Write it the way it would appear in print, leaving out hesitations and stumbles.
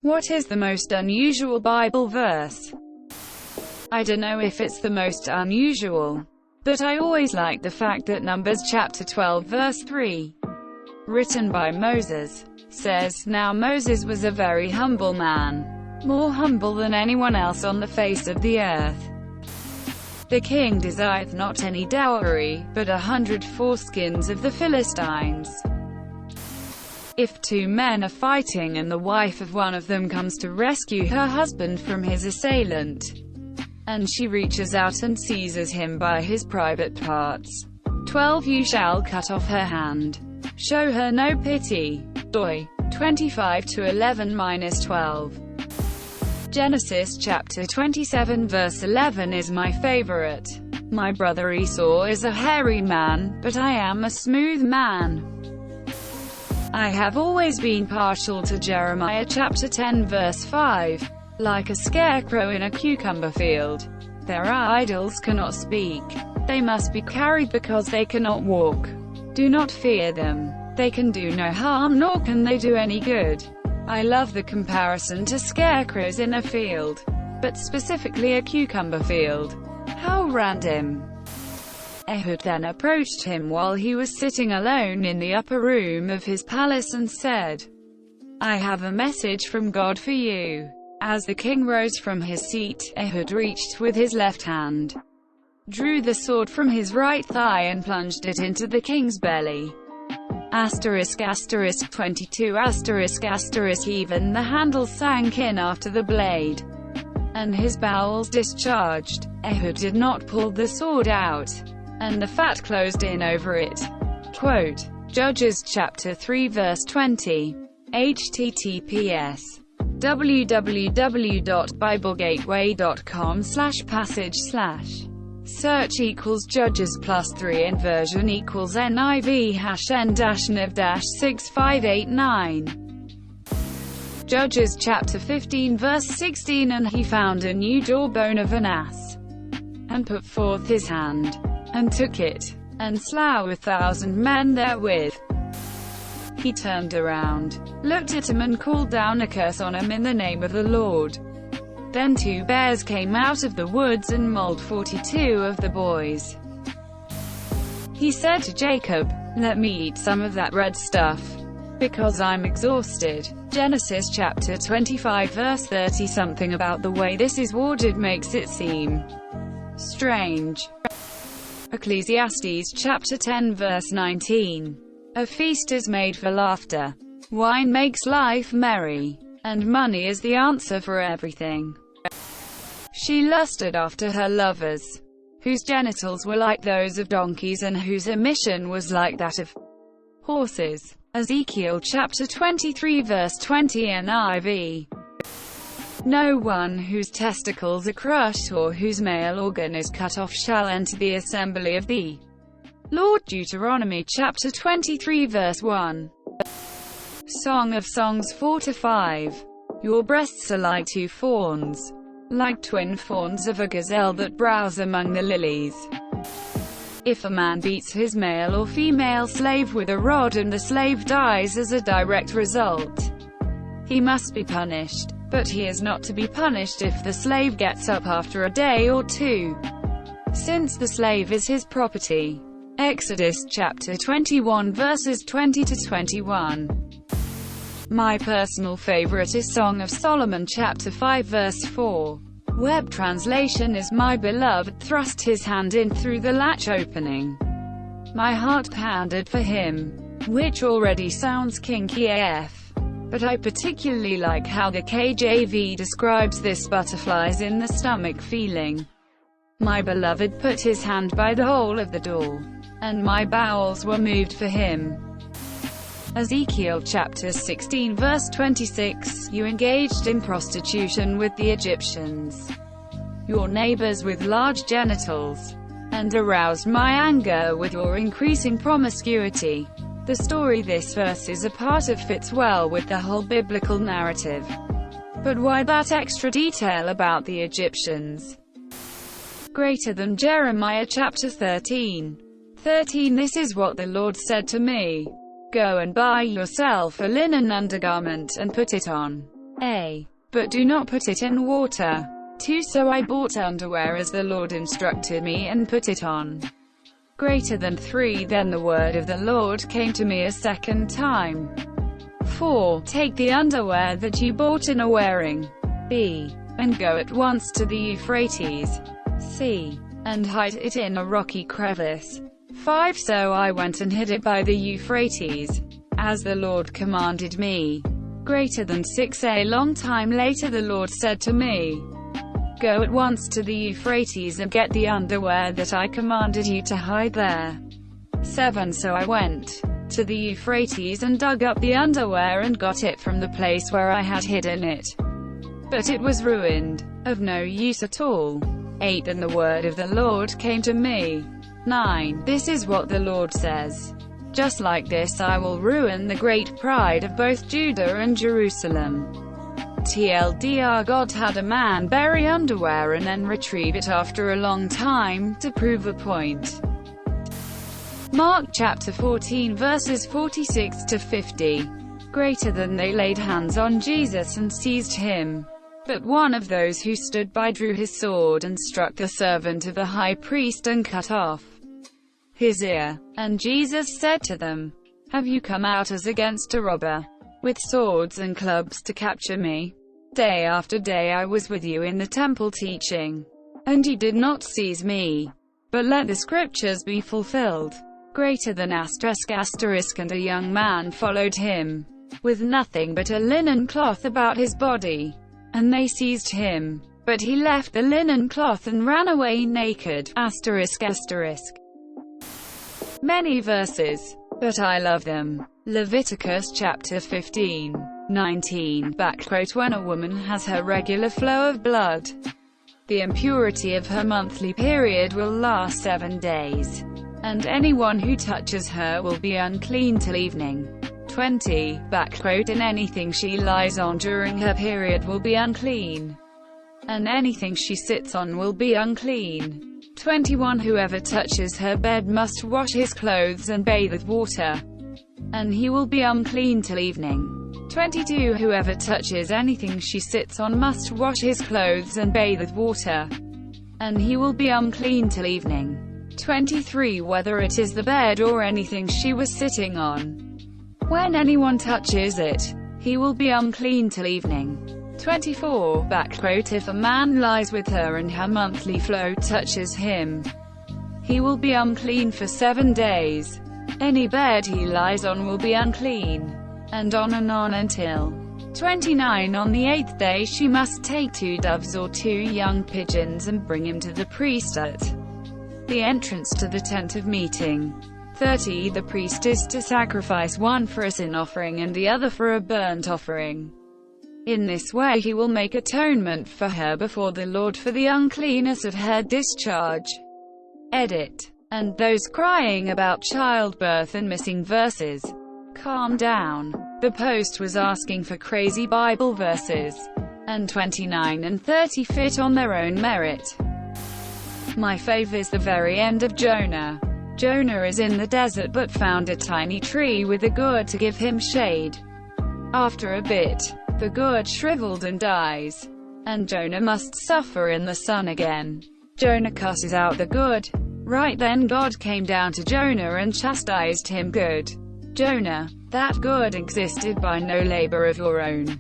What is the most unusual Bible verse? I don't know if it's the most unusual, but I always like the fact that Numbers chapter 12 verse 3, written by Moses, says, "Now Moses was a very humble man, more humble than anyone else on the face of the earth. The king desireth not any dowry, but 100 foreskins of the Philistines. If two men are fighting and the wife of one of them comes to rescue her husband from his assailant, and she reaches out and seizes him by his private parts, 12 you shall cut off her hand. Show her no pity." Doi 25-11-12. Genesis chapter 27 verse 11 is my favorite. My brother Esau is a hairy man, but I am a smooth man. I have always been partial to Jeremiah chapter 10 verse 5. Like a scarecrow in a cucumber field, their idols cannot speak. They must be carried because they cannot walk. Do not fear them. They can do no harm nor can they do any good. I love the comparison to scarecrows in a field, but specifically a cucumber field. How random. Ehud then approached him while he was sitting alone in the upper room of his palace and said, "I have a message from God for you." As the king rose from his seat, Ehud reached with his left hand, drew the sword from his right thigh and plunged it into the king's belly. ***22***. Even the handle sank in after the blade, and his bowels discharged. Ehud did not pull the sword out, and the fat closed in over it. Quote, Judges chapter 3 verse 20. https www.biblegateway.com/passage/search equals Judges +3 inversion equals NIV #N-Nev-6589. Judges chapter 15 verse 16. And he found a new jawbone of an ass, and put forth his hand, and took it, and slew 1,000 men therewith. He turned around, looked at him and called down a curse on him in the name of the Lord. Then 2 bears came out of the woods and mauled 42 of the boys. He said to Jacob, "Let me eat some of that red stuff, because I'm exhausted." Genesis chapter 25 verse 30. Something about the way this is worded makes it seem strange. Ecclesiastes chapter 10 verse 19. A feast is made for laughter. Wine makes life merry, and money is the answer for everything. She lusted after her lovers, whose genitals were like those of donkeys and whose emission was like that of horses. Ezekiel chapter 23 verse 20 NIV. No one whose testicles are crushed or whose male organ is cut off shall enter the assembly of the Lord. Deuteronomy chapter 23 verse 1. Song of Songs 4-5. Your breasts are like 2 fawns, like twin fawns of a gazelle that browse among the lilies. If a man beats his male or female slave with a rod and the slave dies as a direct result, he must be punished, but he is not to be punished if the slave gets up after a day or 2, since the slave is his property. Exodus chapter 21 verses 20-21. My personal favorite is Song of Solomon chapter 5 verse 4. Web translation is "My beloved thrust his hand in through the latch opening. My heart pounded for him," which already sounds kinky AF. But I particularly like how the KJV describes this butterflies in the stomach feeling. My beloved put his hand by the hole of the door, and my bowels were moved for him. Ezekiel chapter 16 verse 26. You engaged in prostitution with the Egyptians, your neighbors with large genitals, and aroused my anger with your increasing promiscuity. The story this verse is a part of fits well with the whole biblical narrative. But why that extra detail about the Egyptians? Greater than Jeremiah chapter 13. This is what the Lord said to me. Go and buy yourself a linen undergarment, and put it on. A. But do not put it in water. 2. So I bought underwear as the Lord instructed me and put it on. Greater than 3. Then the word of the Lord came to me a second time. 4. Take the underwear that you bought and are wearing. B. And go at once to the Euphrates. C. And hide it in a rocky crevice. 5. So I went and hid it by the Euphrates, as the Lord commanded me. Greater than 6. A long time later the Lord said to me, Go at once to the Euphrates and get the underwear that I commanded you to hide there. 7. So I went to the Euphrates and dug up the underwear and got it from the place where I had hidden it. But it was ruined, of no use at all. 8. And the word of the Lord came to me. 9. This is what the Lord says. Just like this I will ruin the great pride of both Judah and Jerusalem. TLDR, God had a man bury underwear and then retrieve it after a long time, to prove a point. Mark chapter 14 verses 46 to 50. Greater than they laid hands on Jesus and seized him. But one of those who stood by drew his sword and struck the servant of the high priest and cut off his ear. And Jesus said to them, Have you come out as against a robber, with swords and clubs to capture me? Day after day I was with you in the temple teaching, and you did not seize me. But let the scriptures be fulfilled. Greater than ***, and a young man followed him, with nothing but a linen cloth about his body. And they seized him. But he left the linen cloth and ran away naked. Many verses, but I love them. Leviticus chapter 15, 19, When a woman has her regular flow of blood, the impurity of her monthly period will last 7 days, and anyone who touches her will be unclean till evening. 20, And anything she lies on during her period will be unclean, and anything she sits on will be unclean. 21 Whoever touches her bed must wash his clothes and bathe with water, and he will be unclean till evening. 22 Whoever touches anything she sits on must wash his clothes and bathe with water, and he will be unclean till evening. 23 Whether it is the bed or anything she was sitting on, when anyone touches it, he will be unclean till evening. 24, If a man lies with her and her monthly flow touches him, he will be unclean for 7 days. Any bed he lies on will be unclean, and on until 29 On the 8th day she must take 2 doves or 2 young pigeons and bring him to the priest at the entrance to the tent of meeting. 30 The priest is to sacrifice one for a sin offering and the other for a burnt offering. In this way he will make atonement for her before the Lord for the uncleanness of her discharge. Edit. And those crying about childbirth and missing verses, calm down. The post was asking for crazy Bible verses, and 29 and 30 fit on their own merit. My fave is the very end of Jonah. Jonah is in the desert but found a tiny tree with a gourd to give him shade. After a bit, the gourd shriveled and dies, and Jonah must suffer in the sun again. Jonah cusses out the gourd. Right then God came down to Jonah and chastised him. Good Jonah, that gourd existed by no labor of your own.